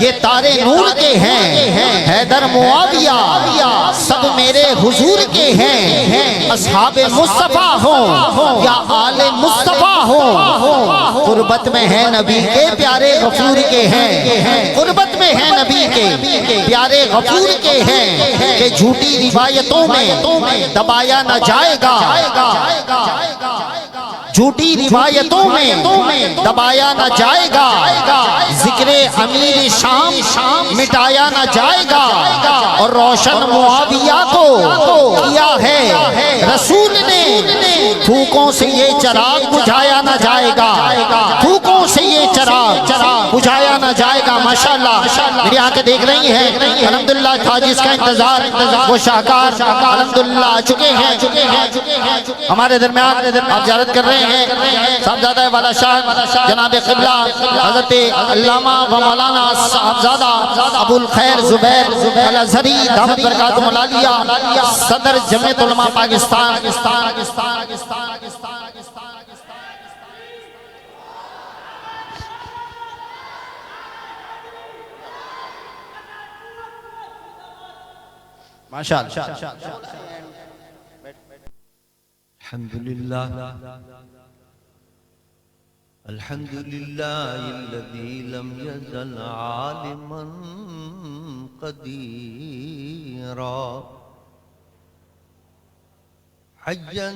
یہ تارے نور کے ہیں، حیدر معاویہ سب میرے حضور کے ہیں، اصحاب مصطفیٰ ہوں یا آل مصطفیٰ ہوں، قربت میں ہے نبی کے پیارے غفور کے ہیں، قربت میں ہے نبی کے پیارے غفور کے ہیں، کہ جھوٹی روایتوں میں دبایا نہ جائے گا، جھوٹی روایتوں میں دبایا نہ جائے گا، ذکر امیر شام مٹایا نہ جائے گا، اور روشن معاویہ کو کیا ہے رسول نے، پھوکوں سے یہ چراغ بجھایا نہ جائے گا، پھوکوں سے یہ چراغ بجھایا نہ جائے گا۔ ماشاءاللہ میری آنکھیں دیکھ رہی ہیں، الحمدللہ تھا جس کا انتظار وہ شاہکار الحمدللہ آ چکے ہیں ہمارے درمیان، آپ زیارت کر رہے ہیں صاحبزادہ والا شاہ جناب قبلہ حضرت علامہ و مولانا صاحبزادہ ابو الخیر زبیر الازہری دامت برکاتہ العالیہ، صدر جمعیت علماء پاکستان۔ ماشاءاللہ الحمد لله الذي لم يزل عالما قديرا حيا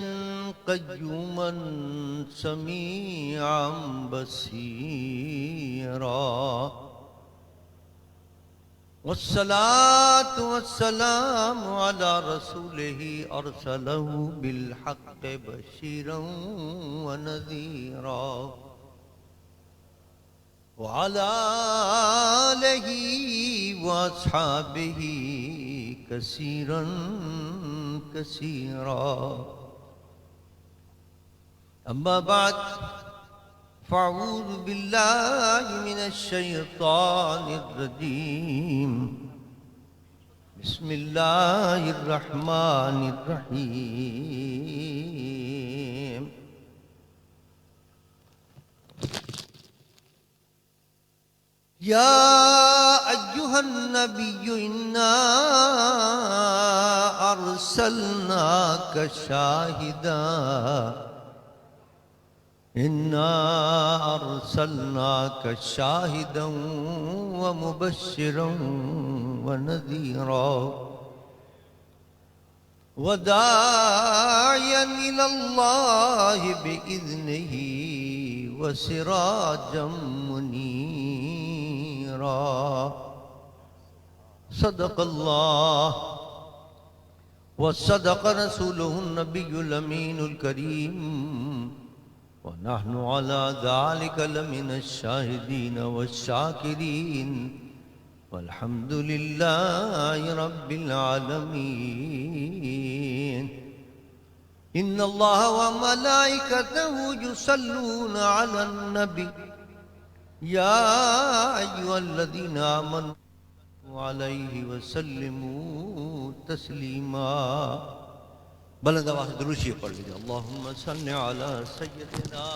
قيوما سميعا بصيرا، والصلاة والسلام على رسوله أرسله بالحق بشيرا ونذيرا، وعلى آله وأصحابه كثيرا كثيرا، أما بعد، فأعوذ بالله من الشيطان الرجيم، بسم الله الرحمن الرحيم، يا أيها النبي إنا أرسلناك شاهدا ومبشرا ونذيرا، وداعيا إلى الله بإذنه وسراجا منيرا، صدق الله وصدق رسوله النبي الأمين الكريم، ونحن على ذلك لمن الشاهدين والشاكرين، والحمد لله رب العالمين، إن الله وملائكته يصلون على النبي، يا أيها الذين آمنوا عليه وسلموا تسليما۔ بلند آواز سے درود شریف پڑھ لیجیے۔ اللہم صل علی سیدنا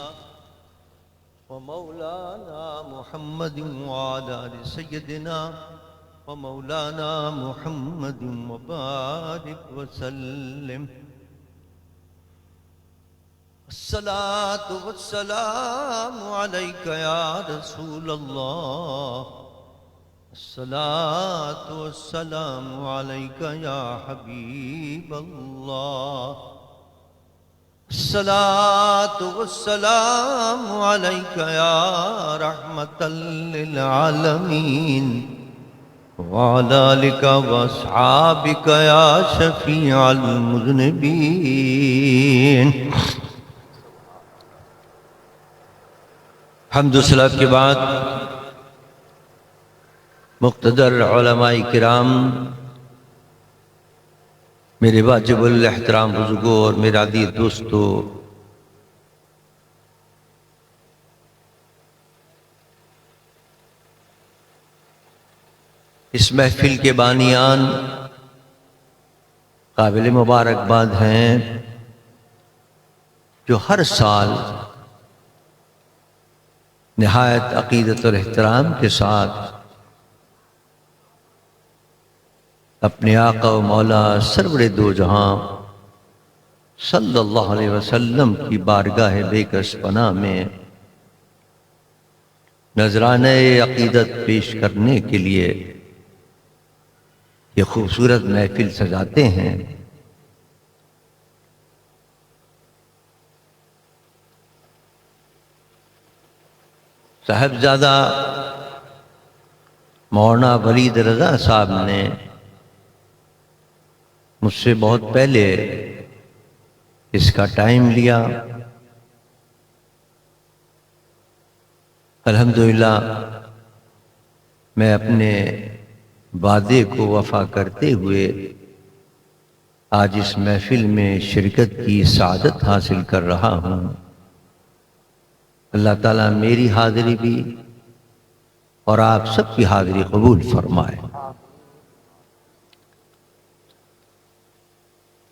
و مولانا محمد وعلی آل سیدنا و مولانا محمد وبارک وسلم۔ الصلاة والسلام علیک یا رسول اللہ، الصلاة والسلام عليك يا حبيب الله، الصلاة والسلام عليك يا رحمة للعالمين، وعلى آلك وأصحابك يا شفيع المذنبين۔ حمد و صلاۃ کے بعد مقتدر علماء کرام، میرے واجب الاحترام بزرگوں اور میرے عزیز دوستو، اس محفل کے بانیان قابل مبارکباد ہیں جو ہر سال نہایت عقیدت اور احترام کے ساتھ اپنے آقا و مولا سرور دو جہاں صلی اللہ علیہ وسلم کی بارگاہ بے کس پناہ میں نذرانہ عقیدت پیش کرنے کے لیے یہ خوبصورت محفل سجاتے ہیں۔ صاحبزادہ مولانا ولید رضا صاحب نے مجھ سے بہت پہلے اس کا ٹائم لیا۔ الحمدللہ میں اپنے وعدے کو وفا کرتے ہوئے آج اس محفل میں شرکت کی سعادت حاصل کر رہا ہوں۔ اللہ تعالیٰ میری حاضری بھی اور آپ سب کی حاضری قبول فرمائے،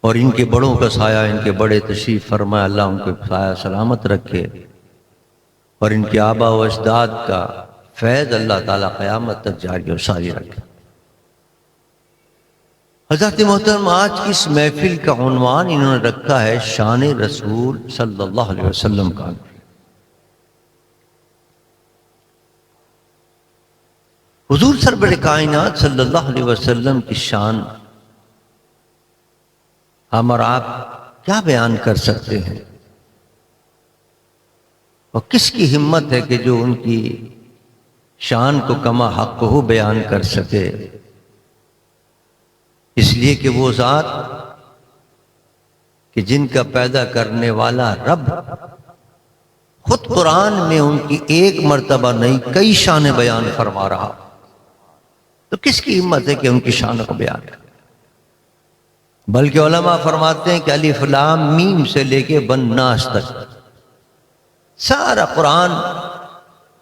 اور ان کے بڑوں کا سایہ، ان کے بڑے تشریف فرمائے، اللہ ان کو سایہ سلامت رکھے، اور ان کے آبا و اجداد کا فیض اللہ تعالیٰ قیامت تک جاری و ساری رکھے۔ حضرت محترم، آج کی اس محفل کا عنوان انہوں نے رکھا ہے شان رسول صلی اللہ علیہ وسلم کا۔ حضور سرور کائنات صلی اللہ علیہ وسلم کی شان ہم اور آپ کیا بیان کر سکتے ہیں، اور کس کی ہمت ہے کہ جو ان کی شان کو کما حق ہو بیان کر سکے؟ اس لیے کہ وہ ذات کہ جن کا پیدا کرنے والا رب خود قرآن میں ان کی ایک مرتبہ نہیں کئی شانیں بیان فرما رہا، تو کس کی ہمت ہے کہ ان کی شان کو بیان کرے؟ بلکہ علماء فرماتے ہیں کہ الف لام میم سے لے کے بناس تک سارا قرآن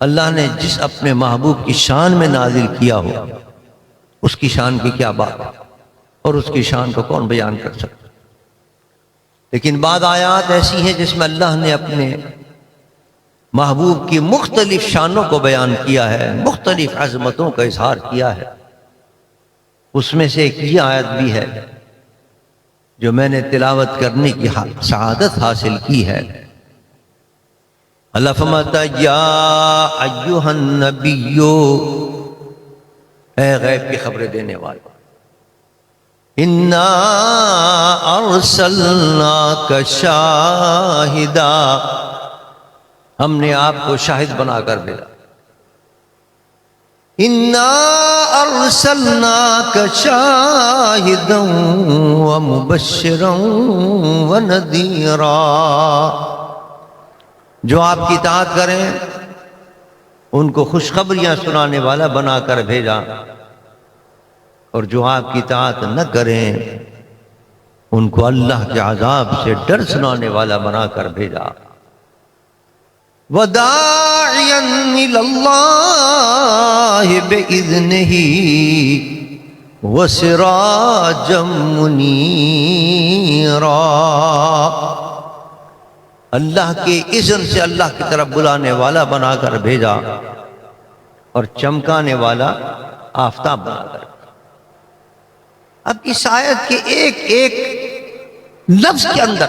اللہ نے جس اپنے محبوب کی شان میں نازل کیا ہو، اس کی شان کی کیا بات ہے، اور اس کی شان کو کون بیان کر سکتا؟ لیکن بعض آیات ایسی ہیں جس میں اللہ نے اپنے محبوب کی مختلف شانوں کو بیان کیا ہے، مختلف عظمتوں کا اظہار کیا ہے۔ اس میں سے ایک یہ آیت بھی ہے جو میں نے تلاوت کرنے کی سعادت حاصل کی ہے۔ اللہ فرماتا ہے یا ایھا النبی، اے غیب کی خبریں دینے والے، انا ارسلناک شاہدا، ہم نے آپ کو شاہد بنا کر بھیجا۔ انا ارسلناک شاہدا ومبشرا ونذیرا، جو آپ کی اطاعت کریں ان کو خوشخبریاں سنانے والا بنا کر بھیجا، اور جو آپ کی اطاعت نہ کریں ان کو اللہ کے عذاب سے ڈر سنانے والا بنا کر بھیجا۔ وَدَاعِيًا إِلَى اللَّهِ بِإِذْنِهِ وَسِرَاجًا مُنِيرًا، اللہ کے اذن سے اللہ کی طرف بلانے والا بنا کر بھیجا، اور چمکانے والا آفتاب بنا کر۔ اب اس آیت کے ایک ایک لفظ کے اندر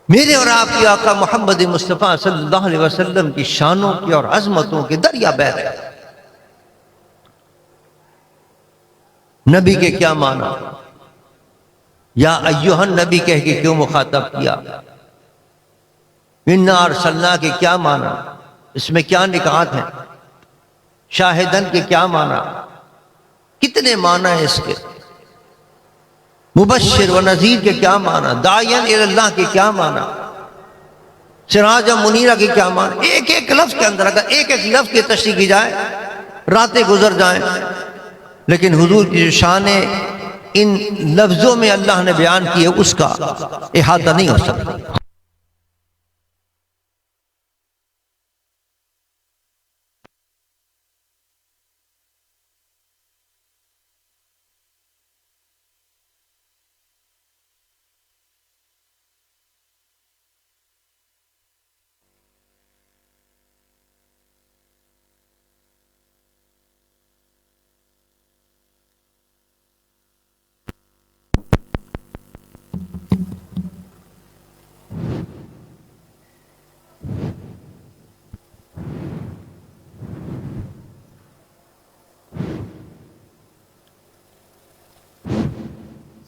میرے اور آپ کے آقا محمد مصطفیٰ صلی اللہ علیہ وسلم کی شانوں کی اور عظمتوں کے دریا بہہ رہے ہیں۔ نبی کے کیا معنی؟ یا ایھا النبی کہہ کے کیوں مخاطب کیا؟ انا ارسلنا کے کیا معنی؟ اس میں کیا نکات ہیں؟ شاہدن کے کیا معنی؟ کتنے معنی ہیں اس کے؟ مبشر و نذیر کے کیا معنی؟ داعین الی اللہ کے کیا معنی؟ سراج منیرہ کے کیا معنی؟ ایک ایک لفظ کے اندر اگر ایک ایک لفظ کی تشریح کی جائے راتیں گزر جائیں، لیکن حضور کی جو شانیں ان لفظوں میں اللہ نے بیان کی ہے اس کا احاطہ نہیں ہو سکتا۔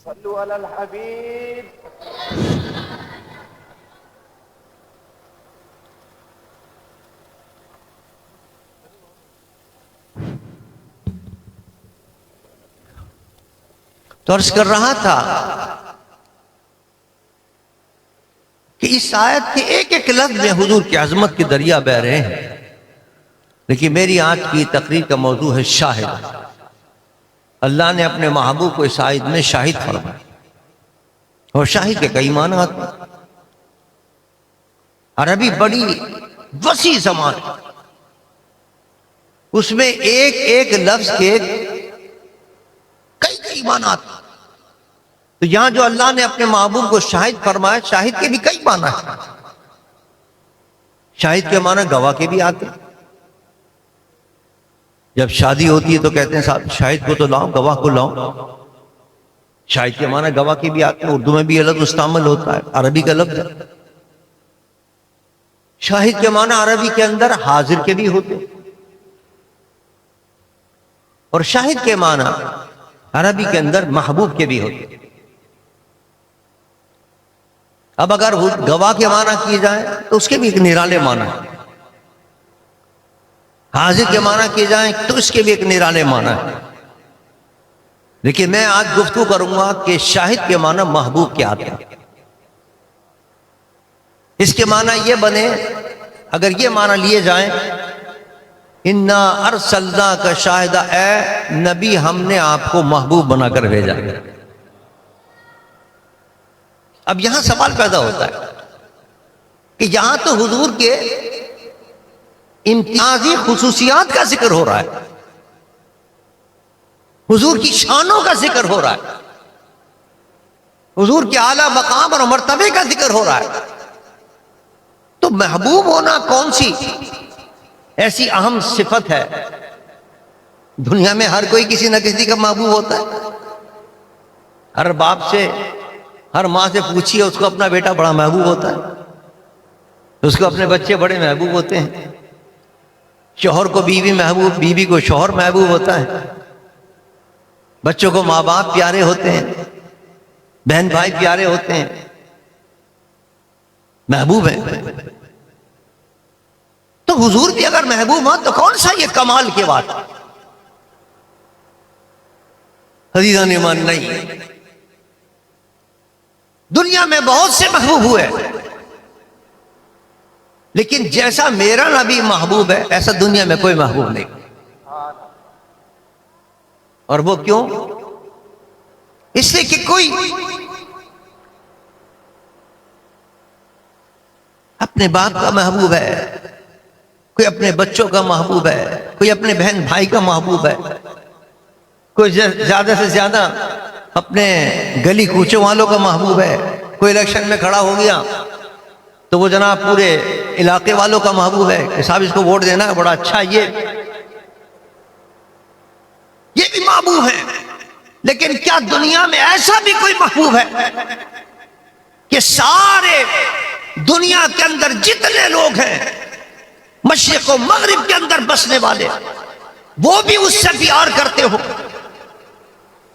صلوا علی الحبیب. تو عرض کر رہا تھا کہ اس آیت کے ایک ایک لفظ میں حضور کی عظمت کے دریا بہ رہے ہیں. لیکن میری آج کی تقریر کا موضوع ہے شاہد. اللہ نے اپنے محبوب کو اس آیت میں شاہد فرمایا. اور شاہد کے کئی معنی آتے ہیں. عربی بڑی وسیع زبان ہے. اس میں ایک ایک لفظ کے کئی معنی آتے ہیں. تو یہاں جو اللہ نے اپنے محبوب کو شاہد فرمایا، شاہد کے بھی کئی معنی ہیں. شاہد کے معنی گواہ کے بھی آتے ہیں. جب شادی ہوتی ہے تو کہتے ہیں صاحب شاہد کو تو لاؤ، گواہ کو لاؤ. شاہد کے معنی گواہ کے بھی آتے ہیں. اردو میں بھی الگ مستعمل ہوتا ہے، عربی کا لفظ ہے. شاہد کے معنی عربی کے اندر حاضر کے بھی ہوتے ہیں. اور شاہد کے معنی عربی کے اندر محبوب کے بھی ہوتے ہیں. اب اگر گواہ کے معنی کیے جائیں تو اس کے بھی ایک نرالے معنی ہے. حاضر کے معنی کیے جائیں تو اس کے بھی ایک نرالے معنی ہے. لیکن میں آج گفتگو کروں گا کہ شاہد کے معنی محبوب کے آتے ہیں. اس کے معنی یہ بنے، اگر یہ معنی لیے جائیں انا ارسلناک شاہدا، اے نبی ہم نے آپ کو محبوب بنا کر بھیجا. اب یہاں سوال پیدا ہوتا ہے کہ یہاں تو حضور کے امتیازی خصوصیات کا ذکر ہو رہا ہے، حضور کی شانوں کا ذکر ہو رہا ہے، حضور کے اعلیٰ مقام اور مرتبے کا ذکر ہو رہا ہے. تو محبوب ہونا کون سی ایسی اہم صفت ہے؟ دنیا میں ہر کوئی کسی نہ کسی کا محبوب ہوتا ہے. ہر باپ سے، ہر ماں سے پوچھیے، اس کو اپنا بیٹا بڑا محبوب ہوتا ہے، اس کو اپنے بچے بڑے محبوب ہوتے ہیں. شوہر کو بیوی محبوب، بیوی کو شوہر محبوب ہوتا ہے. بچوں کو ماں باپ پیارے ہوتے ہیں، بہن بھائی پیارے ہوتے ہیں، محبوب ہیں. تو حضور بھی اگر محبوب ہوں تو کون سا یہ کمال کی بات؟ عزیزان ایمان نہیں. دنیا میں بہت سے محبوب ہوئے، لیکن جیسا میرا نبی محبوب ہے ایسا دنیا میں کوئی محبوب نہیں. اور وہ کیوں؟ اس لیے کہ کوئی اپنے باپ کا محبوب ہے، کوئی اپنے بچوں کا محبوب ہے، کوئی اپنے بہن بھائی کا محبوب ہے، کوئی زیادہ سے زیادہ اپنے گلی کوچوں والوں کا محبوب ہے. کوئی الیکشن میں کھڑا ہو گیا تو وہ جناب پورے علاقے والوں کا محبوب ہے کہ صاحب اس کو ووٹ دینا ہے، بڑا اچھا. یہ بھی محبوب ہے. لیکن کیا دنیا میں ایسا بھی کوئی محبوب ہے کہ سارے دنیا کے اندر جتنے لوگ ہیں، مشرق و مغرب کے اندر بسنے والے، وہ بھی اس سے پیار کرتے ہو؟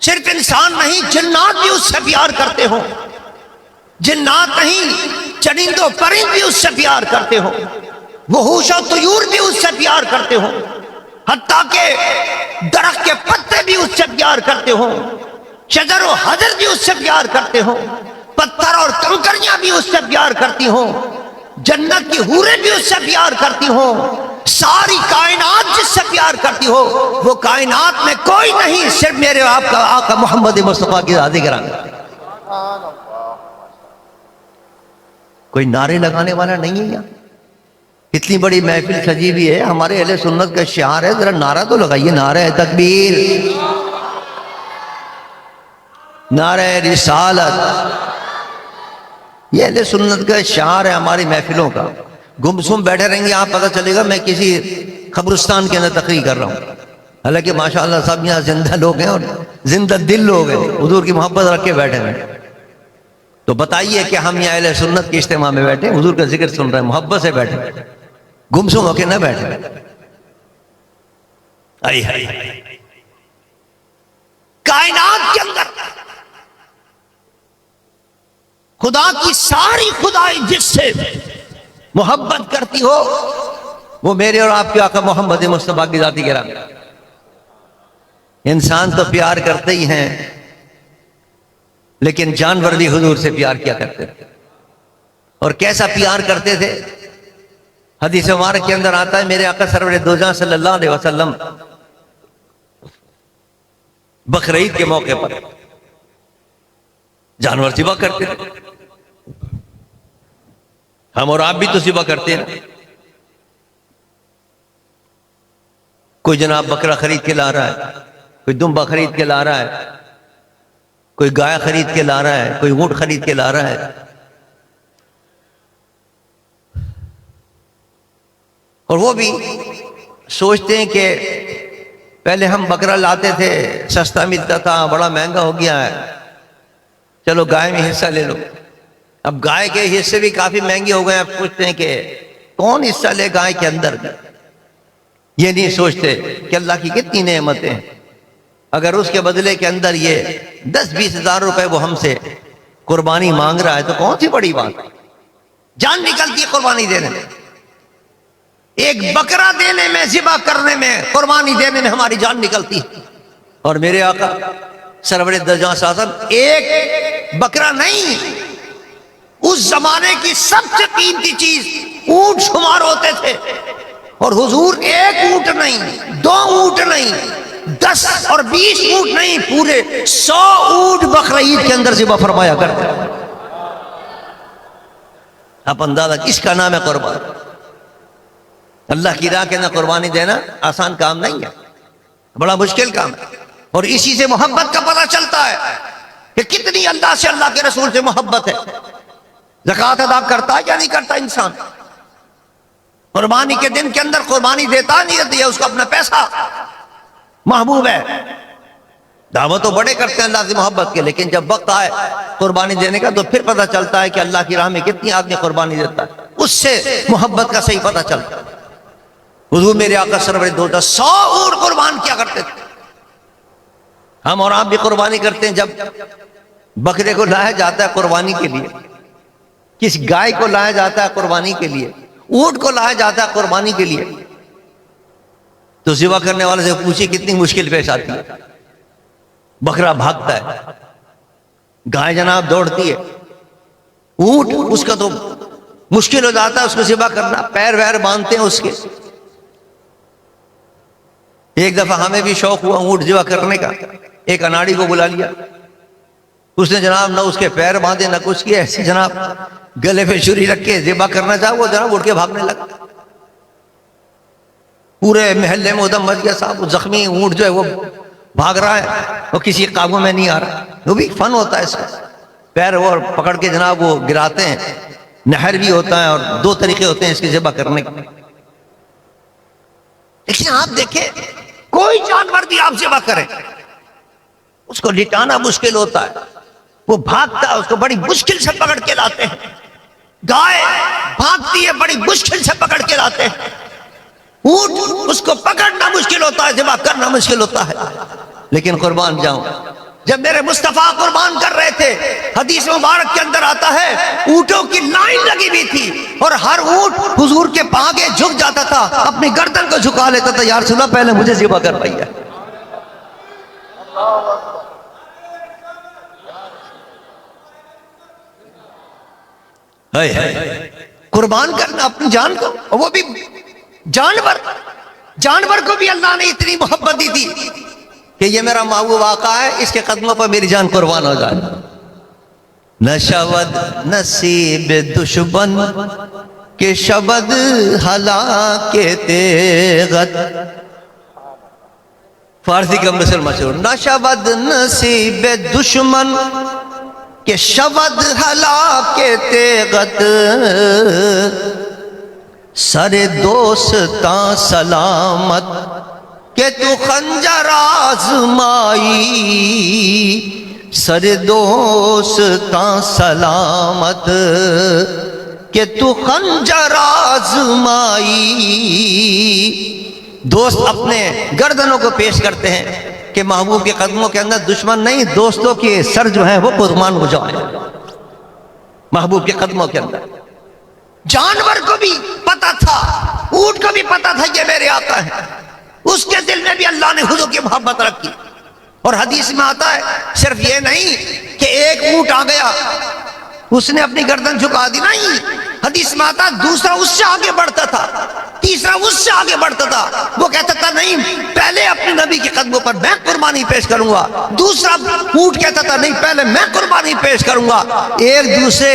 صرف انسان نہیں، جنات بھی اس سے پیار کرتے ہو. جنات نہیں، چرند و پرند بھی اس سے پیار کرتے ہو. وحوش و طیور بھی اس سے پیار کرتے ہو. حتیٰ کہ درخت کے پتے بھی اس سے پیار کرتے ہو. شجر و حجر بھی اس سے پیار کرتے ہو. پتھر اور کنکریاں بھی اس سے پیار کرتی ہوں. جنت کی حوریں بھی اس سے پیار کرتی ہوں. ساری کائنات جس سے پیار کرتی ہو، وہ کائنات میں کوئی نہیں، صرف میرے آپ کا آقا محمد مصطفیٰ کی ذات گرامی. کوئی نعرے لگانے والا نہیں ہے یہاں. اتنی بڑی محفل سجی بھی ہے، ہمارے اہل سنت کا شعار ہے، ذرا نعرہ تو لگائیے. نعرہ تکبیر، نعرہ رسالت، یہ اہل سنت کا شعار ہے ہماری محفلوں کا. گمسم بیٹھے رہیں گے آپ، پتہ چلے گا میں کسی قبرستان کے اندر تقریر کر رہا ہوں. حالانکہ ماشاءاللہ سب یہاں زندہ لوگ ہیں اور زندہ دل لوگ ہیں، حضور کی محبت رکھ کے بیٹھے ہیں. تو بتائیے کہ ہم یہاں اہل سنت کے اجتماع میں بیٹھے، حضور کا ذکر سن رہے ہیں، محبت سے بیٹھے، گمسم ہو کے نہ بیٹھے. کائنات کے اندر خدا کی ساری خدائی جس سے محبت کرتی ہو وہ میرے اور آپ کے آقا محمد مصطفیٰ کی ذاتی گرامی. انسان تو پیار کرتے ہی ہیں لیکن جانور بھی حضور سے پیار کیا کرتے تھے. اور کیسا پیار کرتے تھے؟ حدیث مبارک کے اندر آتا ہے میرے آقا سرور دو جہاں صلی اللہ علیہ وسلم بقرعید کے موقع پر جانور ذبح کرتے تھے. ہم اور آپ بھی تو ذبح کرتے ہیں. کوئی جناب بکرا خرید کے لا رہا ہے، کوئی دمبا خرید کے لا رہا ہے، کوئی گائے خرید کے لا رہا ہے، کوئی اونٹ خرید کے لا رہا ہے. اور وہ بھی سوچتے ہیں کہ پہلے ہم بکرا لاتے تھے، سستا ملتا تھا، بڑا مہنگا ہو گیا ہے، چلو گائے میں حصہ لے لو. اب گائے کے حصے بھی کافی مہنگے ہو گئے. اب پوچھتے ہیں کہ کون حصہ لے گائے کے اندر؟ یہ نہیں سوچتے کہ اللہ کی کتنی نعمتیں ہیں. اگر اس کے بدلے کے اندر یہ 10-20 ہزار روپے وہ ہم سے قربانی مانگ رہا ہے تو کون سی بڑی بات ہے؟ جان نکلتی ہے قربانی دینے میں. ایک بکرا دینے میں، ذبح کرنے میں، قربانی دینے میں ہماری جان نکلتی ہے. اور میرے آقا سرور درجہ ساسن ایک بکرا نہیں، اس زمانے کی سب سے قیمتی چیز اونٹ شمار ہوتے تھے. اور حضور ایک اونٹ نہیں، 2 اونٹ نہیں، 10 اور 20 اونٹ نہیں، پورے 100 اونٹ بقرعید کے اندر ذبح فرمایا کرتے. آپ اندازہ، اس کا نام ہے قربان. اللہ کی راہ کے اندر قربانی دینا آسان کام نہیں ہے، بڑا مشکل کام ہے. اور اسی سے محبت کا پتہ چلتا ہے کہ کتنی اللہ سے، اللہ کے رسول سے محبت ہے. زکوٰۃ ادا کرتا ہے یا نہیں کرتا انسان؟ قربانی کے دن کے اندر قربانی دیتا نہیں دیتی ہے، اس کو اپنا پیسہ محبوب ہے. دعوت تو بڑے کرتے ہیں اللہ سے محبت کے، لیکن جب وقت آئے قربانی دینے کا تو پھر پتہ چلتا ہے کہ اللہ کی راہ میں کتنی آدمی قربانی دیتا ہے. اس سے محبت کا صحیح پتہ چلتا ہے. حضور میرے آقا سرور دو 100 اونٹ قربان کیا کرتے تھے. ہم اور آپ بھی قربانی کرتے ہیں. جب بکرے کو لایا جاتا ہے قربانی کے لیے، کس گائے کو لایا جاتا ہے قربانی کے لیے، اونٹ کو لایا جاتا ہے قربانی کے لیے، تو ذبح کرنے والے سے پوچھیں کتنی مشکل پیش آتی ہے. بکرا بھاگتا ہے، گائے جناب دوڑتی ہے، اونٹ اس کا تو مشکل ہو جاتا ہے اس کو ذبح کرنا، پیر ویر باندھتے ہیں اس کے. ایک دفعہ ہمیں بھی شوق ہوا اونٹ ذبح کرنے کا. ایک اناڑی کو بلا لیا، اس نے جناب نہ اس کے پیر باندھے نہ کچھ کیا، ایسے جناب گلے پہ چھری رکھ کے ذبح کرنا چاہا، وہ جناب اٹھ کے بھاگنے لگا. پورے محلے میں ادھم مچ گیا صاحب. وہ زخمی اونٹ جو ہے وہ بھاگ رہا ہے، وہ کسی قابو میں نہیں آ رہا. وہ بھی فن ہوتا ہے اس کا. پیر وہ پکڑ کے جناب وہ گراتے ہیں. نہر بھی ہوتا ہے اور 2 طریقے ہوتے ہیں اس کی ذبح کرنے کے. لیکن آپ دیکھیں کوئی جانور بھی آپ ذبح کریں اس کو لٹانا مشکل ہوتا ہے. وہ بھاگتا ہے، اس کو بڑی مشکل سے پکڑ کے لاتے ہیں. گائے بھاگتی ہے، بڑی مشکل سے پکڑ کے لاتے ہیں. اونٹ اس کو پکڑنا مشکل ہوتا ہے، ذبح کرنا مشکل ہوتا ہے. لیکن قربان جاؤں، جب میرے مصطفیٰ قربان کر رہے تھے، حدیث مبارک کے اندر آتا ہے اونٹوں کی لائن لگی ہوئی تھی اور ہر اونٹ حضور کے آگے جھک جاتا تھا، اپنی گردن کو جھکا لیتا تھا. یا رسول اللہ پہلے مجھے ذبح کر رہی ہے. قربان کرنا اپنی جان کو، وہ بھی جانور کو بھی اللہ نے اتنی محبت دی تھی کہ یہ میرا محبوب آقا ہے، اس کے قدموں پر میری جان قربان ہو جائے. نہ شود نصیب دشمن کہ شبد ہلاک تیغت. فارسی کا مثل مشہور. نہ شود نصیب دشمن کہ شبد ہلاک تیغت، سر دوستاں سلامت کہ تو خنجر آزمائی. سر دوستاں سلامت کہ تو خنجر آزمائی. دوست اپنے گردنوں کو پیش کرتے ہیں کہ محبوب کے قدموں کے اندر دشمن نہیں، دوستوں کے سر جو ہیں وہ قربان ہو جائیں. محبوب کے قدموں کے اندر. جانور کو بھی پتا تھا, اونٹ کو بھی پتا تھا یہ میرے آقا ہے, اس کے دل میں بھی اللہ نے حضور کی محبت رکھی. اور حدیث میں آتا ہے صرف یہ نہیں کہ ایک اونٹ آ گیا اس نے اپنی گردن جھکا دی, نہیں, حدیث میں آتا دوسرا اس سے آگے بڑھتا تھا, تیسرا اس سے آگے بڑھتا تھا, وہ کہتا تھا نہیں پہلے اپنے نبی کے قدموں پر میں قربانی پیش کروں گا, دوسرا اونٹ کہتا تھا نہیں پہلے میں قربانی پیش کروں گا. ایک دوسرے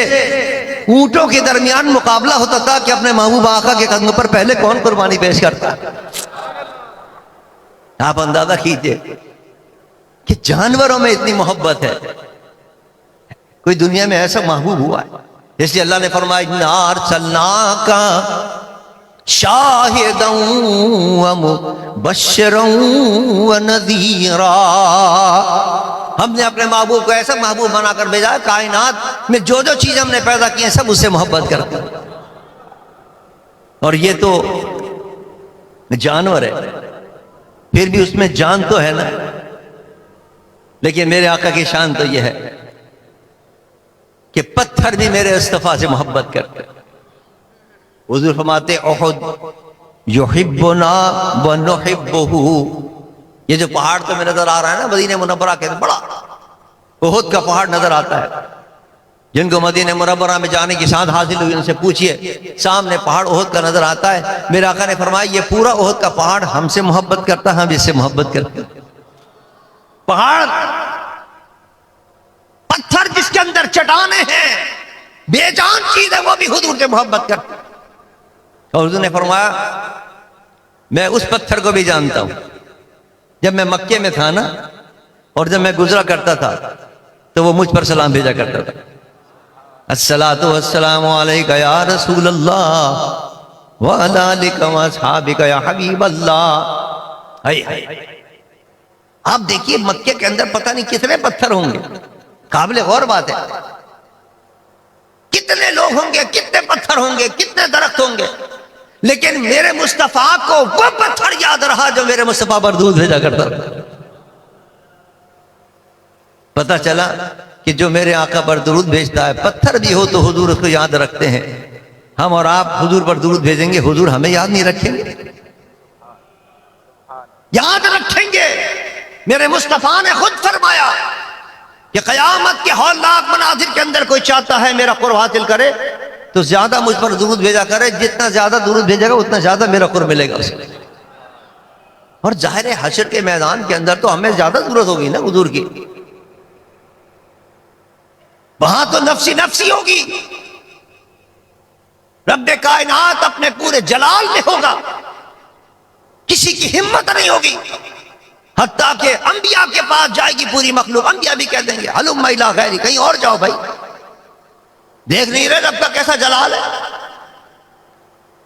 اونٹوں کے درمیان مقابلہ ہوتا تھا کہ اپنے محبوب آقا کے قدموں پر پہلے کون قربانی پیش کرتا. آپ اندازہ کیجئے کہ جانوروں میں اتنی محبت ہے, کوئی دنیا میں ایسا محبوب ہوا ہے. اس لیے اللہ نے فرمایا اِنَّا أَرْسَلْنَاكَ شَاهِدًا وَمُبَشِّرًا وَنَذِيرًا. ہم نے اپنے محبوب کو ایسا محبوب بنا کر بھیجا, کائنات میں جو جو چیز ہم نے پیدا کی ہیں سب اس سے محبت کرتے ہیں. اور یہ تو جانور ہے, پھر بھی اس میں جان تو ہے نا. لیکن میرے آقا کی شان تو یہ ہے کہ پتھر بھی میرے اصطفیٰ سے محبت کرتے. حضور فرماتے احد یحبنا ونحبہ. یہ جو پہاڑ تو میں نظر آ رہا ہے نا مدینہ منورہ کے, بڑا احد کا پہاڑ نظر آتا ہے. جن کو مدینہ منورہ میں جانے کی سعادت حاصل ہوئی ان سے پوچھئے, سامنے پہاڑ احد کا نظر آتا ہے. میرے آقا نے فرمایا یہ پورا احد کا پہاڑ ہم سے محبت کرتا ہے, ہم اس سے محبت کرتے ہیں. پہاڑ پتھر جس کے اندر چٹانیں ہیں, بے جان چیز ہے, وہ بھی حضور سے محبت کرتے. اور حضور نے فرمایا میں اس پتھر کو بھی جانتا ہوں. جب میں مکے میں تھا نا, اور جب میں گزرا کرتا تھا تو وہ مجھ پر سلام بھیجا کرتا تھا, الصلاۃ والسلام علیک یا رسول اللہ وعلی آلک واصحابک یا حبیب اللہ. آپ دیکھیے مکے کے اندر پتہ نہیں کتنے پتھر ہوں گے, قابل غور بات ہے. کتنے لوگ ہوں گے, کتنے پتھر ہوں گے, کتنے درخت ہوں گے, لیکن میرے مصطفیٰ کو وہ پتھر یاد رہا جو میرے مصطفیٰ پر درود بھیجا کرتا تھا. پتہ چلا کہ جو میرے آقا پر درود بھیجتا ہے پتھر بھی ہو تو حضور اس کو یاد رکھتے ہیں. ہم اور آپ حضور پر درود بھیجیں گے, حضور ہمیں یاد نہیں رکھیں گے؟ یاد رکھیں گے. میرے مصطفیٰ نے خود فرمایا کہ قیامت کے ہولناک مناظر کے اندر کوئی چاہتا ہے میرا قرب حاصل کرے تو زیادہ مجھ پر درود بھیجا کرے, جتنا زیادہ درود بھیجے گا اتنا زیادہ میرا قرب ملے گا اسے. اور ظاہر ہے حشر کے میدان کے اندر تو ہمیں زیادہ ضرورت ہوگی نا حضور کی, وہاں تو نفسی نفسی ہوگی. رب کائنات اپنے پورے جلال میں ہوگا, کسی کی ہمت نہیں ہوگی, حتیٰ کہ انبیاء کے پاس جائے گی پوری مخلوق. انبیاء بھی کہہ دیں گے ہلم الی غیری, کہیں اور جاؤ بھائی, دیکھ نہیں رہے رب کا کیسا جلال ہے.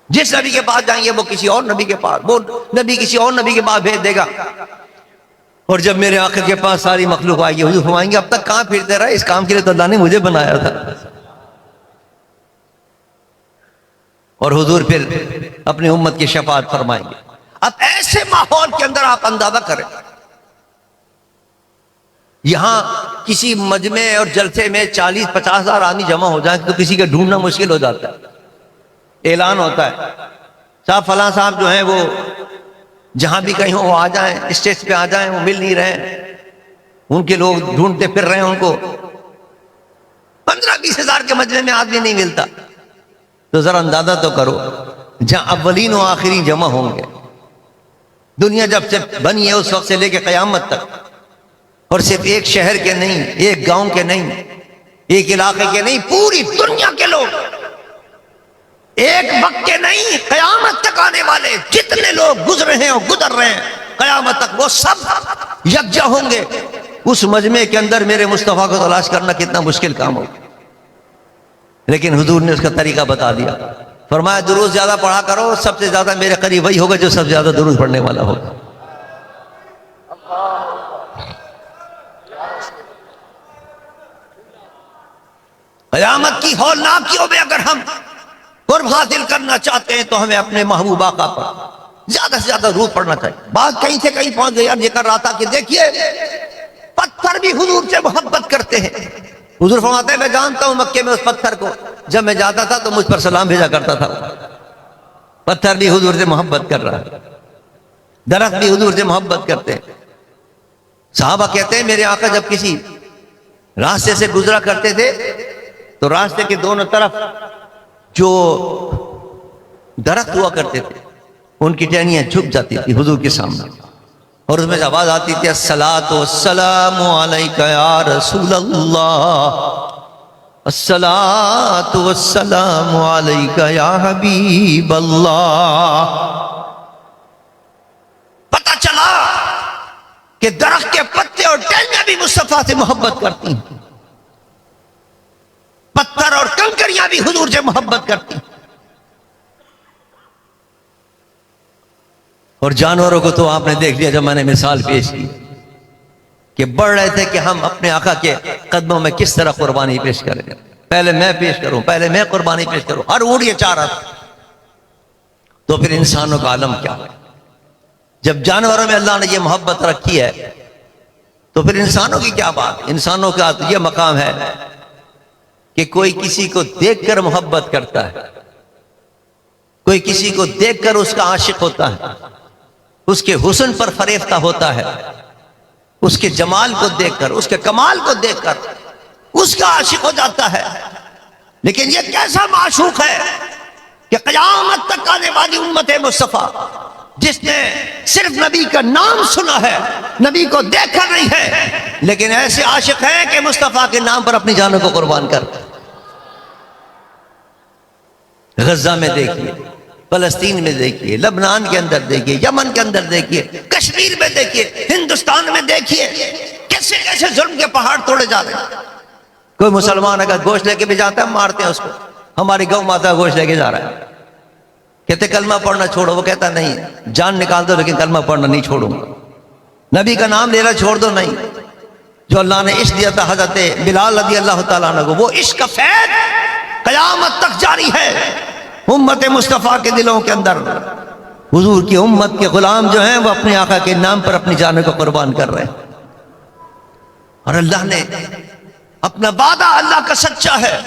جس نبی کے پاس جائیں گے وہ کسی اور نبی کے پاس, وہ نبی کسی اور نبی کے پاس بھیج دے گا. اور جب میرے آقا کے پاس ساری مخلوق آئے گی, حضور فرمائیں گے اب تک کہاں پھرتے رہے, اس کام کے لیے تو اللہ نے مجھے بنایا تھا. اور حضور پھر اپنی امت کی شفاعت فرمائیں گے. اب ایسے ماحول کے اندر آپ اندازہ کریں, یہاں کسی مجمع اور جلسے میں 40-50 ہزار آدمی جمع ہو جائیں تو کسی کا ڈھونڈنا مشکل ہو جاتا ہے. اعلان ہوتا ہے صاحب فلاں صاحب جو ہیں وہ جہاں بھی کہیں وہ آ جائیں, اسٹیج پہ آ جائیں, وہ مل نہیں رہے, ان کے لوگ ڈھونڈتے پھر رہے ہیں ان کو. 15-20 ہزار کے مجمع میں آدمی نہیں ملتا تو ذرا اندازہ تو کرو جہاں اولین و آخرین جمع ہوں گے. دنیا جب سے بنی ہے اس وقت سے لے کے قیامت تک, اور صرف ایک شہر کے نہیں, ایک گاؤں کے نہیں, ایک علاقے کے نہیں, پوری دنیا کے لوگ, ایک وقت کے نہیں, قیامت تک آنے والے جتنے لوگ گزرے ہیں اور گزر رہے ہیں قیامت تک وہ سب یکجا ہوں گے. اس مجمع کے اندر میرے مصطفیٰ کو تلاش کرنا کتنا مشکل کام ہو, لیکن حضور نے اس کا طریقہ بتا دیا. فرمایا درود زیادہ پڑھا کرو, سب سے زیادہ میرے قریب وہی ہوگا جو سب سے زیادہ درود پڑھنے والا ہوگا. قیامت کی ہولناکیوں میں اگر ہم قرب حاصل کرنا چاہتے ہیں تو ہمیں اپنے محبوب آقا پر زیادہ سے زیادہ درود پڑھنا چاہیے. بات کہیں سے کہیں پہنچ گئی. اب یہ کر رہا تھا کہ دیکھیے پتھر بھی حضور سے محبت کرتے ہیں, حضور فرماتے ہیں میں جانتا ہوں مکے میں اس پتھر کو، جب میں جاتا تھا تو مجھ پر سلام بھیجا کرتا تھا. پتھر بھی حضور سے محبت کر رہا ہے، درخت بھی حضور سے محبت کرتے ہیں. صحابہ کہتے ہیں میرے آقا جب کسی راستے سے گزرا کرتے تھے تو راستے کے دونوں طرف جو درخت ہوا کرتے تھے ان کی ٹہنیاں جھک جاتی تھی حضور کے سامنے، اور اس میں سے آواز آتی تھی الصلاۃ والسلام علیک یا رسول اللہ، الصلاۃ والسلام علیک یا حبیب اللہ. پتہ چلا کہ درخت کے پتے اور ٹہنیاں بھی مصطفیٰ سے محبت کرتی ہیں، پتھر اور کنکریاں بھی حضور سے محبت کرتی ہیں. اور جانوروں کو تو آپ نے دیکھ لیا، جب میں نے مثال پیش کی کہ بڑھ رہے تھے کہ ہم اپنے آقا کے قدموں میں کس طرح قربانی پیش کریں. پہلے میں پیش کروں، پہلے میں قربانی پیش کروں، ہر اونٹ یہ چاہ رہا تھا. تو پھر انسانوں کا عالم کیا ہے؟ جب جانوروں میں اللہ نے یہ محبت رکھی ہے تو پھر انسانوں کی کیا بات؟ انسانوں کا تو یہ مقام ہے کہ کوئی کسی کو دیکھ کر محبت کرتا ہے، کوئی کسی کو دیکھ کر اس کا عاشق ہوتا ہے، اس کے حسن پر فریفتہ ہوتا ہے، اس کے جمال کو دیکھ کر، اس کے کمال کو دیکھ کر اس کا عاشق ہو جاتا ہے. لیکن یہ کیسا معشوق ہے کہ قیامت تک آنے والی امت مصطفیٰ جس نے صرف نبی کا نام سنا ہے، نبی کو دیکھا نہیں ہے، لیکن ایسے عاشق ہیں کہ مصطفیٰ کے نام پر اپنی جانوں کو قربان کر. غزہ میں دیکھیے، فلسطین میں دیکھیے، لبنان کے اندر دیکھیے، یمن کے اندر دیکھیے، کشمیر میں دیکھیے، ہندوستان میں دیکھیے، کیسے کیسے ظلم کے پہاڑ توڑے جا رہے ہیں. کوئی مسلمان اگر گوشت لے کے بھی جاتا ہے مارتے ہیں اس کو. ہماری گو ماتا گوشت لے کے جا رہا ہے، کہتے کلمہ پڑھنا چھوڑو، وہ کہتا نہیں جان نکال دو لیکن کلمہ پڑھنا نہیں چھوڑوں گا. نبی کا نام لینا چھوڑ دو، نہیں. جو اللہ نے عشق دیا تھا حضرت بلال رضی اللہ تعالیٰ عنہ کو، وہ عشق کا فیض قیامت تک جاری ہے امت مصطفیٰ کے دلوں کے اندر. حضور کی امت کے غلام جو ہیں وہ اپنے آقا کے نام پر اپنی جانوں کو قربان کر رہے ہیں. اور اللہ نے اپنا وعدہ، اللہ کا سچا ہے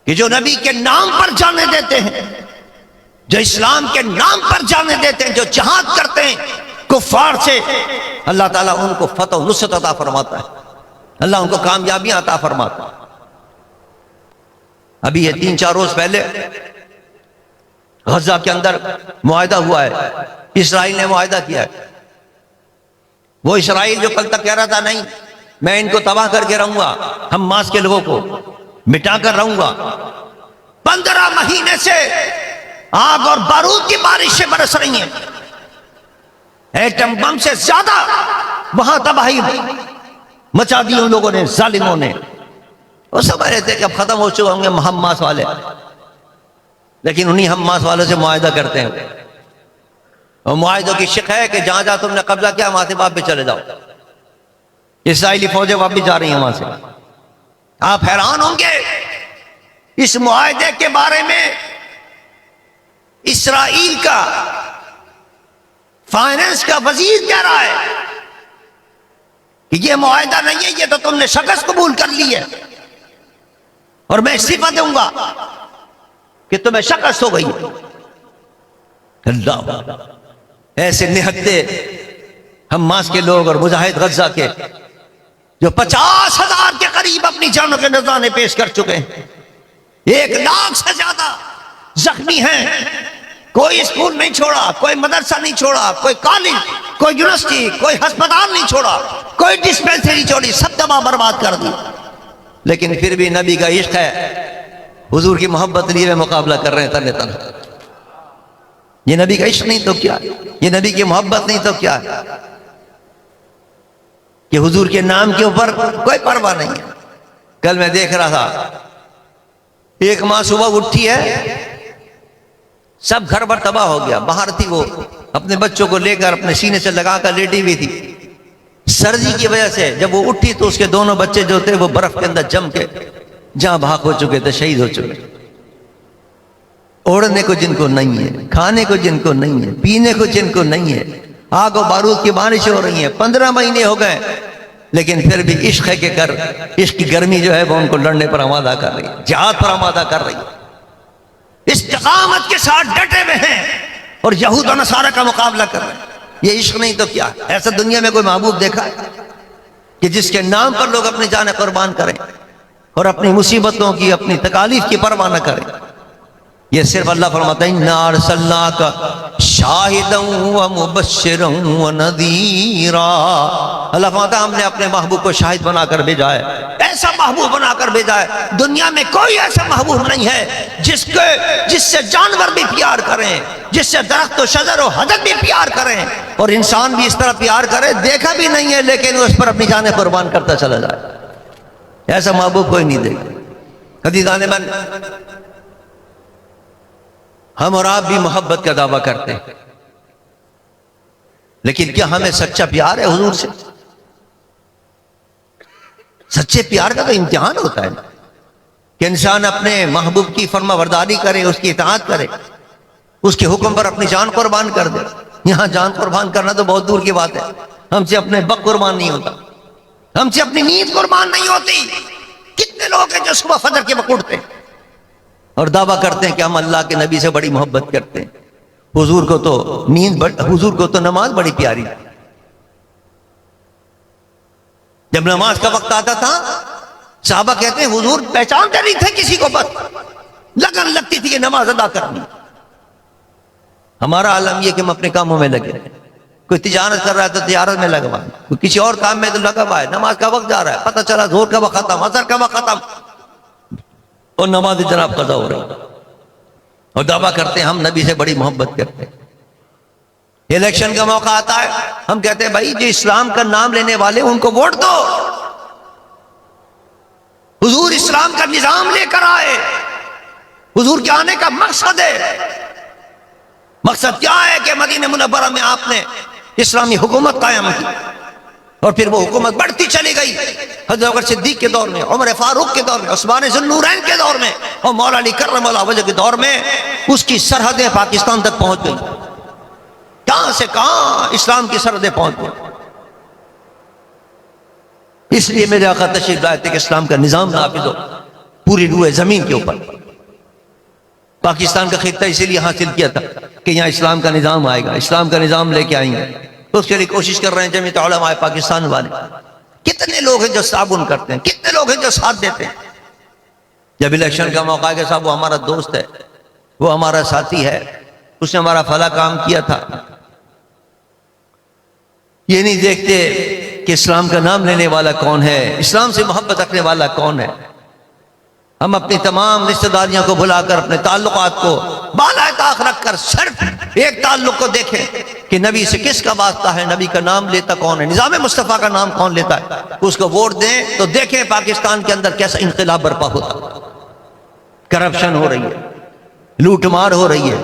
کہ جو نبی کے نام پر جانے دیتے ہیں، جو اسلام کے نام پر جانے دیتے ہیں، جو جہاد کرتے ہیں کفار سے، اللہ تعالیٰ ان کو فتح و نصرت عطا فرماتا ہے، اللہ ان کو کامیابیاں عطا فرماتا ہے. ابھی یہ 3-4 روز پہلے غزہ کے اندر معاہدہ ہوا ہے، اسرائیل نے معاہدہ کیا ہے. وہ اسرائیل جو کل تک کہہ رہا تھا نہیں میں ان کو تباہ کر کے رہوں گا، حماس کے لوگوں کو مٹا کر رہوں گا، 15 مہینے سے آگ اور بارود کی بارشیں برس رہی ہیں، ایٹم بم سے زیادہ وہاں تباہی مچا دی ان لوگوں نے، ظالموں نے. وہ سمجھ رہے تھے کہ اب ختم ہو چکے ہوں گے حماس والے، لیکن انہی حماس والوں سے معاہدہ کرتے ہیں. اور معاہدوں کی شک ہے کہ جہاں جہاں تم نے قبضہ کیا وہاں سے واپس چلے جاؤ. اسرائیلی فوجیں واپس جا رہی ہیں وہاں سے. آپ حیران ہوں گے اس معاہدے کے بارے میں اسرائیل کا فائنانس کا وزیر کہہ رہا ہے کہ یہ معاہدہ نہیں ہے، یہ تو تم نے شکست قبول کر لی ہے اور میں استعفیٰ دوں گا کہ تمہیں شکست ہو گئی. اللہ، ایسے نہتے حماس کے لوگ اور مجاہد غزہ کے جو 50,000 کے قریب اپنی جانوں کے نذرانے پیش کر چکے ہیں، 1 لاکھ سے زیادہ زخمی ہیں. کوئی اسکول نہیں چھوڑا، کوئی مدرسہ نہیں چھوڑا، کوئی کالج، کوئی یونیورسٹی، کوئی ہسپتال نہیں چھوڑا، کوئی ڈسپینسری چھوڑی، سب تباہ برباد کر دی. لیکن پھر بھی نبی کا عشق ہے، حضور کی محبت لیے مقابلہ کر رہے ہیں تن تن. یہ نبی کا عشق نہیں تو کیا، یہ نبی کی محبت نہیں تو کیا ہے کہ حضور کے نام کے اوپر کوئی پرواہ نہیں ہے. کل میں دیکھ رہا تھا ایک ماں صبح اٹھی ہے، سب گھر پر تباہ ہو گیا. باہر تھی وہ اپنے بچوں کو لے کر اپنے سینے سے لگا کر لیٹی ہوئی تھی. سردی کی وجہ سے جب وہ اٹھی تو اس کے دونوں بچے جو تھے وہ برف کے اندر جم کے جہاں بھاگ ہو چکے تھے، شہید ہو چکے. اوڑھنے کو جن کو نہیں ہے، کھانے کو جن کو نہیں ہے، پینے کو جن کو نہیں ہے، آگ و بارود کی بارش ہو رہی ہے. 15 مہینے ہو گئے لیکن پھر بھی عشق ہے کہ عشق کی گرمی جو ہے وہ ان کو لڑنے پر آمادہ کر رہی ہے، جہاد پر آمادہ کر رہی ہے، استقامت کے ساتھ ڈٹے ہوئے ہیں اور یہود و نصارہ کا مقابلہ کر رہے ہیں۔ یہ عشق نہیں تو کیا ہے؟ ایسا دنیا میں کوئی محبوب دیکھا ہے کہ جس کے نام پر لوگ اپنی جانیں قربان کریں اور اپنی مصیبتوں کی، اپنی تکالیف کی پرواہ نہ کریں؟ یہ صرف اللہ فرماتا ہے اِنَّا أَرْسَلْنَاكَ شَاهِدًا وَمُبَشِّرًا وَنَذِيرًا۔ اللہ فرماتا ہے ہم نے اپنے محبوب کو شاہد بنا کر بھیجا ہے، ایسا محبوب بنا کر بھیجا ہے۔ دنیا میں کوئی ایسا محبوب نہیں ہے جس سے جانور بھی پیار کریں، جس سے درخت و شجر و حجر بھی پیار کریں، اور انسان بھی اس طرح پیار کرے، دیکھا بھی نہیں ہے لیکن اس پر اپنی جانیں قربان کرتا چلا جائے۔ ایسا محبوب کوئی نہیں دیکھا۔ عزیزان من، ہم اور آپ بھی محبت کا دعویٰ کرتے ہیں، لیکن کیا ہمیں سچا پیار ہے حضور سے؟ سچے پیار کا تو امتحان ہوتا ہے کہ انسان اپنے محبوب کی فرما برداری کرے، اس کی اطاعت کرے، اس کے حکم پر اپنی جان قربان کر دے۔ یہاں جان قربان کرنا تو بہت دور کی بات ہے، ہم سے اپنے وقت قربان نہیں ہوتا، ہم سے اپنی نیند قربان نہیں ہوتی۔ کتنے لوگ ہیں جو صبح فجر کے وقت اٹھتے ہیں اور دعویٰ کرتے ہیں کہ ہم اللہ کے نبی سے بڑی محبت کرتے ہیں، حضور کو تو حضور کو تو نماز بڑی پیاری ہے۔ جب نماز کا وقت آتا تھا صحابہ کہتے ہیں حضور پہچانتے نہیں تھے کسی کو، بس لگن لگتی تھی کہ نماز ادا کرنی۔ ہمارا عالم یہ کہ ہم اپنے کاموں میں لگے، کوئی تجارت کر رہا ہے تو تجارت میں لگا ہوا ہے، کوئی کسی اور کام میں تو لگا ہوا ہے، نماز کا وقت جا رہا ہے، پتہ چلا زور کا وقت ختم، عصر کا وقت ختم، اور نماز جناب قضا ہو رہی، اور دعویٰ کرتے ہیں ہم نبی سے بڑی محبت کرتے ہیں۔ الیکشن کا موقع آتا ہے، ہم کہتے ہیں بھائی جو اسلام کا نام لینے والے ان کو ووٹ دو، حضور اسلام کا نظام لے کر آئے، حضور کے آنے کا مقصد ہے، مقصد کیا ہے کہ مدینہ منورہ میں آپ نے اسلامی حکومت قائم کی، اور پھر وہ حکومت بڑھتی چلی گئی، حضرت ابوبکر صدیق کے دور میں، عمر فاروق کے دور میں، عثمان ذو النورین کے دور میں، اور مولا علی کرم اللہ وجہ کے دور میں اس کی سرحدیں پاکستان تک پہنچ گئی۔ کہاں سے کہاں اسلام کی سرحدیں پہنچ گئی۔ اس لیے میرے آقا تشریف لائے تھے کہ اسلام کا نظام نافذ ہو پوری روئے زمین کے اوپر۔ پاکستان کا خطہ اسی لیے حاصل کیا تھا کہ یہاں اسلام کا نظام آئے گا، اسلام کا نظام لے کے آئیں گے، اس کے لیے کوشش کر رہے ہیں جمعیت علماء پاکستان والے۔ کتنے لوگ ہیں جو تعاون کرتے ہیں، کتنے لوگ ہیں جو ساتھ دیتے ہیں۔ جب الیکشن کا موقع ہے کہ صاحب وہ ہمارا دوست ہے، وہ ہمارا ساتھی ہے، اس نے ہمارا فلاں کام کیا تھا، یہ نہیں دیکھتے کہ اسلام کا نام لینے والا کون ہے، اسلام سے محبت رکھنے والا کون ہے۔ ہم اپنی تمام رشتہ داریوں کو بھلا کر، اپنے تعلقات کو بالائے طاق رکھ کر صرف ایک تعلق کو دیکھیں کہ نبی سے کس کا واسطہ ہے، نبی کا نام لیتا کون ہے، نظام مصطفیٰ کا نام کون لیتا ہے، اس کو ووٹ دیں تو دیکھیں پاکستان کے اندر کیسا انقلاب برپا ہوتا، کرپشن ہو رہی ہے، لوٹ مار ہو رہی ہے،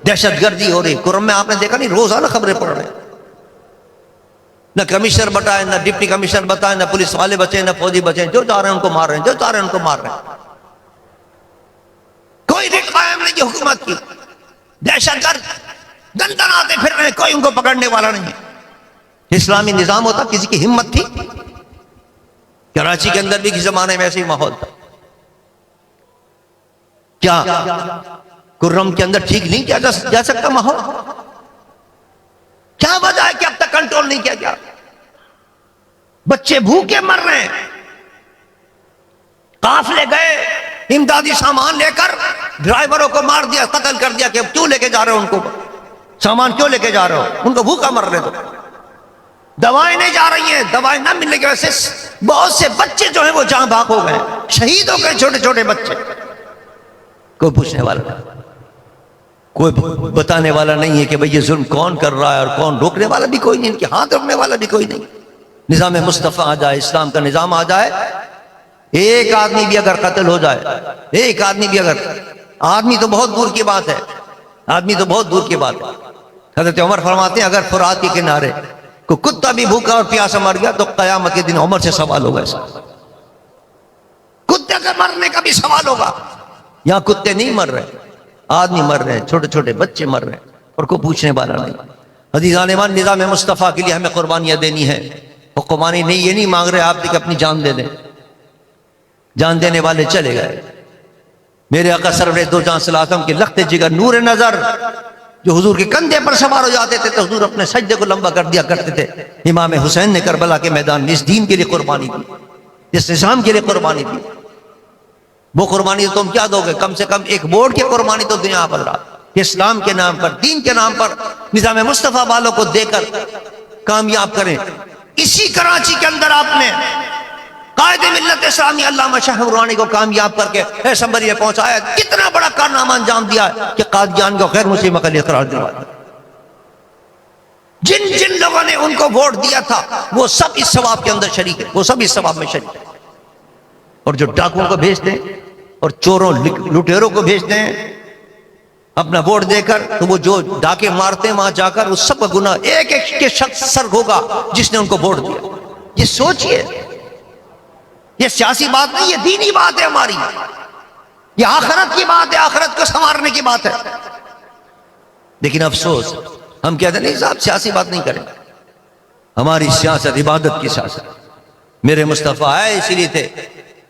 دہشت گردی ہو رہی ہے۔ کرم میں آپ نے دیکھا نہیں، روزانہ خبریں پڑھ رہے ہیں، نہ کمشنر بتائے، نہ ڈپٹی کمشنر بتائے، نہ پولیس والے بچے، نہ فوجی بچے، جو چاہ رہے ہیں ان کو مار رہے ہیں، جو چاہ رہے ہیں ان کو مار رہے ہیں۔ کوئی بھی قائم نہیں حکومت کی، دہشت گرد دندن آتے پھر رہے، کوئی ان کو پکڑنے والا نہیں ہے۔ اسلامی نظام ہوتا، کسی کی ہمت تھی؟ کراچی کے اندر بھی کسی زمانے میں ایسے ہی ماحول تھا۔ کیا کرم کے اندر ٹھیک نہیں کیا جا سکتا ماحول؟ کیا وجہ ہے کہ اب تک کنٹرول نہیں کیا گیا؟ بچے بھوکے مر رہے ہیں، قافلے گئے امدادی سامان لے کر، ڈرائیوروں کو مار دیا، قتل کر دیا کہ کیوں لے کے جا رہے ہو ان کو، سامان کیوں لے کے جا رہے ہو، ان کو بھوکا مر رہے تو۔ دوائیں نہیں جا رہی ہیں، دوائیں نہ ملنے کی وجہ سے بہت سے بچے جو ہیں وہ جاں بحق ہو گئے، شہید ہو گئے چھوٹے چھوٹے بچے۔ کوئی پوچھنے والا نہیں، کوئی بتانے والا نہیں ہے کہ بھئی یہ ظلم کون کر رہا ہے، اور کون روکنے والا بھی کوئی نہیں، ان کے ہاتھ روکنے والا بھی کوئی نہیں۔ نظام مصطفیٰ آ جائے، اسلام کا نظام آ جائے، ایک آدمی بھی اگر قتل ہو جائے، ایک آدمی بھی اگر، آدمی تو بہت دور کی بات ہے، آدمی تو بہت دور کی بات ہے۔ حضرت عمر فرماتے ہیں اگر فرات کے کنارے کوئی کتا بھی بھوکا اور پیاسا مر گیا تو قیامت کے دن عمر سے سوال ہوگا، اس کتے کے مرنے کا بھی سوال ہوگا۔ یہاں کتے نہیں مر رہے، آدمی مر رہے ہیں، چھوٹے چھوٹے بچے مر رہے ہیں، اور کوئی پوچھنے والا نہیں۔ عزیزان ایمان، نظام مصطفیٰ کے لیے ہمیں قربانیاں دینی ہے، وہ قربانی نہیں، یہ نہیں مانگ رہے آپ کہ اپنی جان دے دیں، جان دینے والے چلے گئے۔ میرے آقا سرور دو جہاں صلی اللہ علیہ وسلم کے لخت جگر نور نظر جو حضور کے کندھے پر سوار ہو جاتے تھے تو حضور اپنے سجدے کو لمبا کر دیا کرتے تھے۔ امام حسین نے کربلا کے میدان میں اس دین کے لیے قربانی دی، اس نظام کے لیے قربانی دی۔ وہ قربانی تو تم کیا دو گے؟ کم سے کم ایک ووٹ کی قربانی تو دنیا پر رہا، اسلام کے نام پر، دین کے نام پر نظام مصطفیٰ والوں کو دے کر کامیاب کریں۔ اسی کراچی کے اندر آپ نے قائد ملت اسلامی علامہ شاہ نورانی کو کامیاب کر کے اسمبلی میں پہنچایا، کتنا بڑا کارنامہ انجام دیا ہے کہ قادیان کو غیر مسلم اقلیت قرار دلوایا۔ جن جن لوگوں نے ان کو ووٹ دیا تھا وہ سب اس ثواب کے اندر شریک ہے، وہ سب اس ثواب میں شریک ہے۔ اور جو ڈاکوؤں کو بھیجتے ہیں اور چوروں لٹیروں کو بھیجتے ہیں اپنا ووٹ دے کر، تو وہ جو ڈاکے مارتے ہیں وہاں جا کر اس سب کا گناہ ایک ایک کے شخص سر ہوگا جس نے ان کو ووٹ دیا۔ یہ سوچئے، یہ سیاسی بات نہیں، یہ دینی بات ہے ہماری، یہ آخرت کی بات ہے، آخرت کو سنوارنے کی بات ہے۔ لیکن افسوس ہم کہتے ہیں نہیں صاحب سیاسی بات نہیں کریں، ہماری سیاست عبادت کی سیاست۔ میرے مصطفیٰ آئے اسی لیے تھے،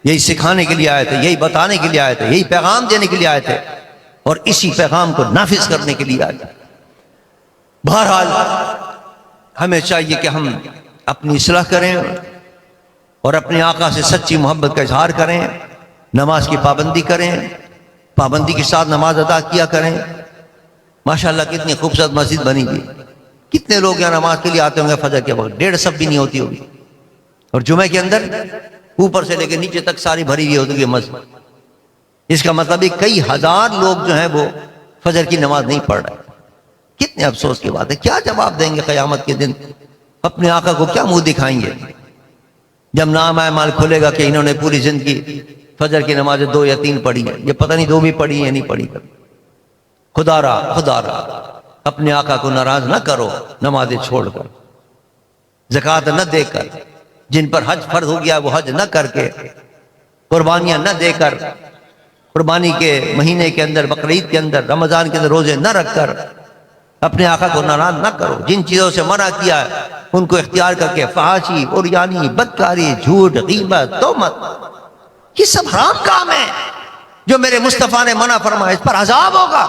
یہی سکھانے کے لیے آئے تھے، یہی بتانے کے لیے آئے تھے، یہی پیغام دینے کے لیے آئے تھے اور اسی پیغام کو نافذ کرنے کے لیے آئے تھے۔ بہرحال ہمیں چاہیے کہ ہم اپنی اصلاح کریں اور اپنے آقا سے سچی محبت کا اظہار کریں، نماز کی پابندی کریں، پابندی کے ساتھ نماز ادا کیا کریں۔ ماشاءاللہ کتنی خوبصورت مسجد بنی ہوئی، کتنے لوگ یہاں نماز کے لیے آتے ہوں گے فجر کے وقت، 1.5 صف بھی نہیں ہوتی ہوگی، اور جمعے کے اندر اوپر سے لے کے نیچے تک ساری بھری ہوئی ہوتی ہے مسجد۔ اس کا مطلب ہے کئی ہزار لوگ جو ہیں وہ فجر کی نماز نہیں پڑھ رہے۔ کتنے افسوس کی بات ہے، کیا جواب دیں گے قیامت کے دن؟ اپنے آقا کو کیا منہ دکھائیں گے جب نام اعمال کھلے گا کہ انہوں نے پوری زندگی فجر کی نمازیں 2 یا 3 پڑھی ہیں، یہ پتہ نہیں 2 بھی پڑھی ہیں نہیں پڑھی۔ خدا را اپنے آقا کو ناراض نہ کرو نمازیں چھوڑ کر، زکوٰۃ نہ دے کر، جن پر حج فرض ہو گیا وہ حج نہ کر کے، قربانیاں نہ دے کر، قربانی کے مہینے کے اندر، بقرعید کے اندر، رمضان کے اندر روزے نہ رکھ کر اپنے آقا کو ناراض نہ کرو۔ جن چیزوں سے منع کیا ہے ان کو اختیار کر کے فحاشی، عریانی، بدکاری، جھوٹ، غیبت، تہمت، یہ سب حرام کام ہے جو میرے مصطفیٰ نے منع فرمایا، اس پر عذاب ہوگا۔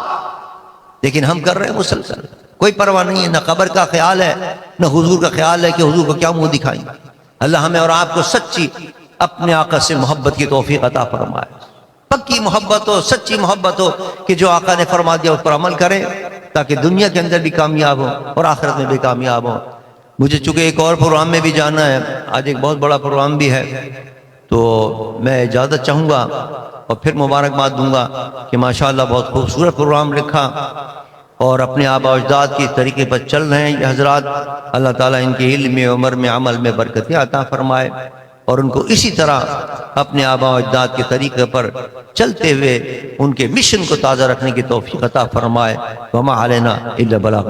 لیکن ہم کر رہے ہیں مسلسل، کوئی پرواہ نہیں ہے، نہ قبر کا خیال ہے نہ حضور کا خیال ہے کہ حضور کو کیا منہ دکھائیں۔ اللہ ہمیں اور آپ کو سچی اپنے آقا سے محبت کی توفیق عطا فرمائے، پکی محبت ہو، سچی محبت ہو کہ جو آقا نے فرما دیا اس پر عمل کریں تاکہ دنیا کے اندر بھی کامیاب ہو اور آخرت میں بھی کامیاب ہو۔ مجھے چونکہ ایک اور پروگرام میں بھی جانا ہے، آج ایک بہت بڑا پروگرام بھی ہے، تو میں اجازت چاہوں گا اور پھر مبارکباد دوں گا کہ ماشاءاللہ بہت خوبصورت پروگرام لکھا اور اپنے آبا و اجداد کی طریقے پر چل رہے ہیں یہ حضرات۔ اللہ تعالیٰ ان کے علم میں، عمر میں، عمل میں برکتیں عطا فرمائے اور ان کو اسی طرح اپنے آبا و اجداد کے طریقے پر چلتے ہوئے ان کے مشن کو تازہ رکھنے کی توفیق عطا فرمائے۔ وما علینا الا البلاغ۔